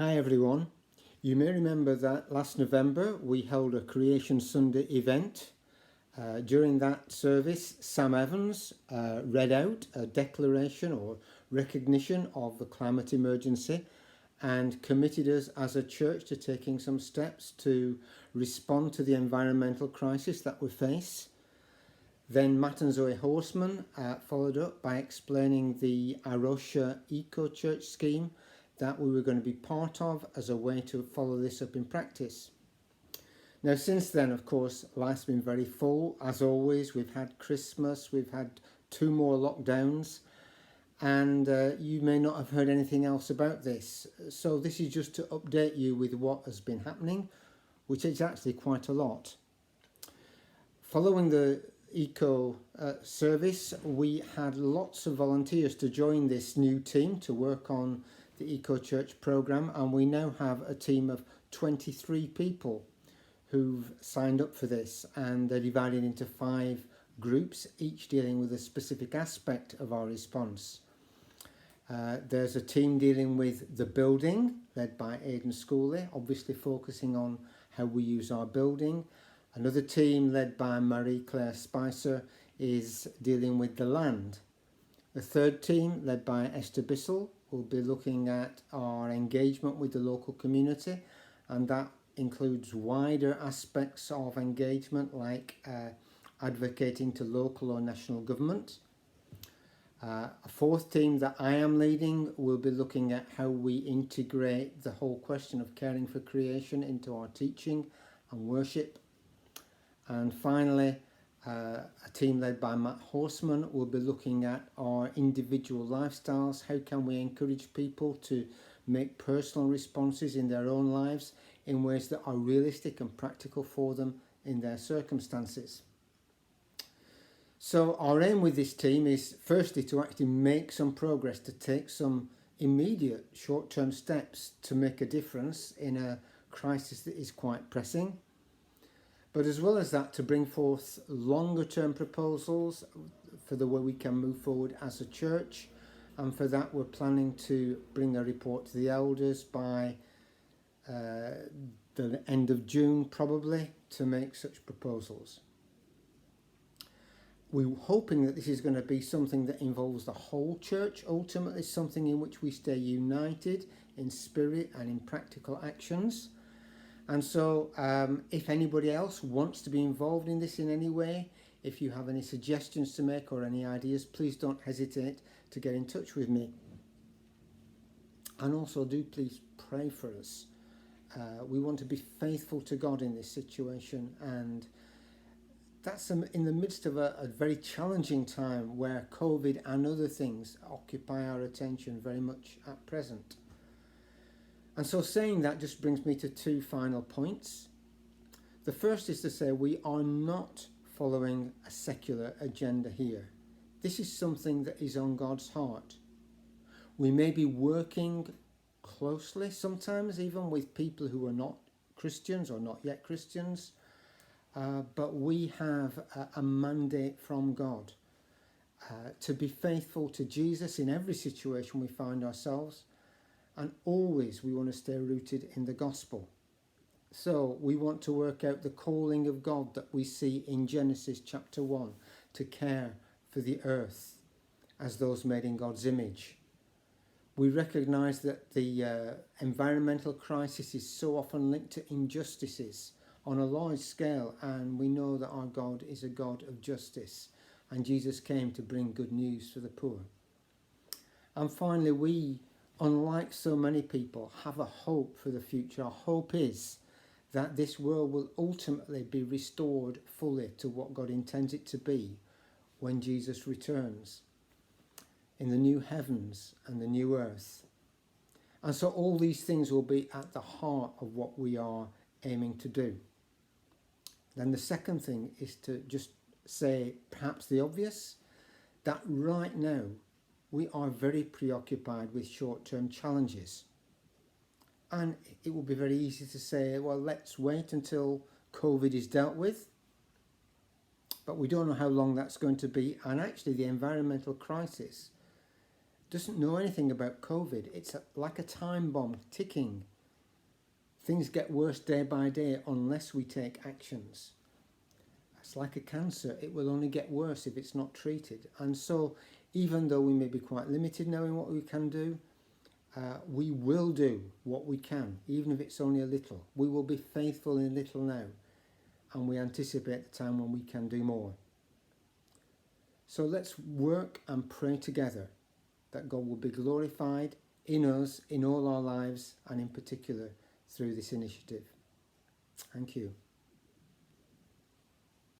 Hi everyone. You may remember that last November we held a Creation Sunday event. During that service, Sam Evans read out a declaration or recognition of the climate emergency and committed us as a church to taking some steps to respond to the environmental crisis that we face. Then Matt and Zoe Horseman followed up by explaining the Arosha Eco Church scheme that we were going to be part of as a way to follow this up in practice. Now, since then, of course, life's been very full. As always, we've had Christmas, we've had 2 more lockdowns, and you may not have heard anything else about this. So this is just to update you with what has been happening, which is actually quite a lot. Following the eco service, we had lots of volunteers to join this new team to work on the Eco Church programme, and we now have a team of 23 people who've signed up for this, and they're divided into 5 groups, each dealing with a specific aspect of our response. There's a team dealing with the building, led by Aidan Schooley, obviously focusing on how we use our building. Another team led by Marie-Claire Spicer is dealing with the land. The third team, led by Esther Bissell, will be looking at our engagement with the local community, and that includes wider aspects of engagement like advocating to local or national government. A fourth team that I am leading will be looking at how we integrate the whole question of caring for creation into our teaching and worship. And finally, a team led by Matt Horseman will be looking at our individual lifestyles. How can we encourage people to make personal responses in their own lives in ways that are realistic and practical for them in their circumstances? So our aim with this team is firstly to actually make some progress, to take some immediate short-term steps to make a difference in a crisis that is quite pressing. But as well as that, to bring forth longer term proposals for the way we can move forward as a church. And for that, we're planning to bring a report to the elders by the end of June, probably, to make such proposals. We're hoping that this is going to be something that involves the whole church, ultimately something in which we stay united in spirit and in practical actions. And so if anybody else wants to be involved in this in any way, if you have any suggestions to make or any ideas, please don't hesitate to get in touch with me. And also do please pray for us. We want to be faithful to God in this situation, and that's in the midst of a very challenging time where COVID and other things occupy our attention very much at present. And so saying that just brings me to 2 final points. The first is to say we are not following a secular agenda here. This is something that is on God's heart. We may be working closely, sometimes even with people who are not Christians or not yet Christians, but we have a mandate from God to be faithful to Jesus in every situation we find ourselves. And always we want to stay rooted in the gospel. So we want to work out the calling of God that we see in Genesis chapter 1 to care for the earth as those made in God's image. We recognise that the environmental crisis is so often linked to injustices on a large scale, and we know that our God is a God of justice, and Jesus came to bring good news for the poor. And finally, we, unlike so many people, have a hope for the future. Our hope is that this world will ultimately be restored fully to what God intends it to be when Jesus returns in the new heavens and the new earth. And so all these things will be at the heart of what we are aiming to do. Then the second thing is to just say perhaps the obvious, that right now we are very preoccupied with short-term challenges. And it will be very easy to say, well, let's wait until COVID is dealt with. But we don't know how long that's going to be. And actually the environmental crisis doesn't know anything about COVID. It's like a time bomb ticking. Things get worse day by day unless we take actions. It's like a cancer. It will only get worse if it's not treated. And so, even though we may be quite limited now in what we can do, we will do what we can, even if it's only a little. We will be faithful in little now, and we anticipate the time when we can do more. So let's work and pray together that God will be glorified in us, in all our lives, and in particular through this initiative. Thank you.